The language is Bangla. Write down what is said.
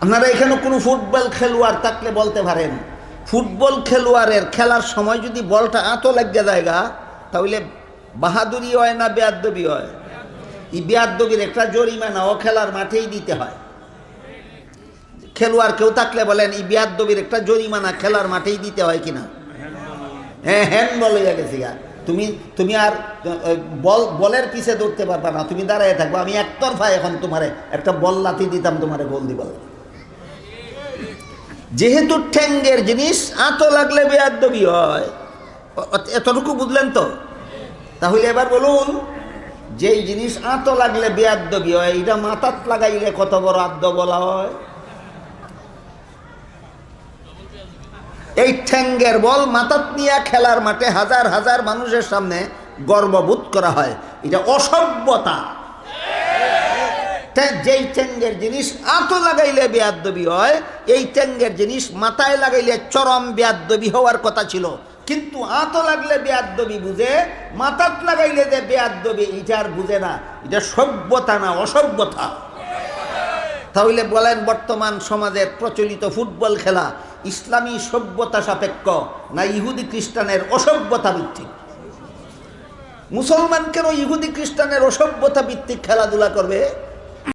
আপনারা এখানে কোনো ফুটবল খেলোয়াড় থাকলে বলতে পারেন, ফুটবল খেলোয়াড়ের খেলার সময় যদি বলটা আঁতো লাগিয়ে জায়গা তাহলে বাহাদুরি হয় না বেয়াদ্দবি হয়? এই বেয়াদ্দবির একটা জরিমানা ও খেলার মাঠেই দিতে হয়। খেলোয়াড় কেউ থাকলে বলেন এই বেয়াদ্দবির একটা জরিমানা খেলার মাঠেই দিতে হয় কিনা? হ্যাঁ, হ্যান্ডবল হয়ে গেছি গা। তুমি আর বলের পিছে দৌড়তে পারবা না, তুমি দাঁড়ায় থাকবো। আমি একতরফা এখন তোমারে একটা বল লাথি দিতাম, তোমারে গোল দিব। যেহেতু ঠ্যাঙ্গের জিনিস আঁতো লাগলে বেয়াদ্দবি হয়, এতটুকু বুঝলেন তো? তাহলে এবার বলুন, যেই জিনিস আঁতো লাগলে বেয়াদ্দবি হয়, এটা মাথাত লাগাইলে কত বড় আদ্য বলা হয়? এই ঠ্যাঙ্গের বল মাথাত নিয়ে খেলার মাঠে হাজার হাজার মানুষের সামনে গর্ববোধ করা হয়, এটা অসভ্যতা। যেই ঠ্যাঙ্গের জিনিস আঁতো লাগাইলে বেয়াদ্দবি হয়, এই ঠ্যাঙ্গের জিনিস মাথায় লাগাইলে চরম বেয়াদ্দবি হওয়ার কথা ছিল, কিন্তু আঁতো লাগলে বেয়াদ্দবি বুঝে, মাথাত লাগাইলে যে বেয়াদ্দবি এটা আর বুঝে না। এটা সভ্যতা না অসভ্যতা? তাহলে বলেন, বর্তমান সমাজের প্রচলিত ফুটবল খেলা ইসলামী সভ্যতা সাপেক্ষ না ইহুদি খ্রিস্টানের অসভ্যতা ভিত্তিক? মুসলমান কেন ইহুদি খ্রিস্টানের অসভ্যতা ভিত্তিক খেলাধুলা করবে?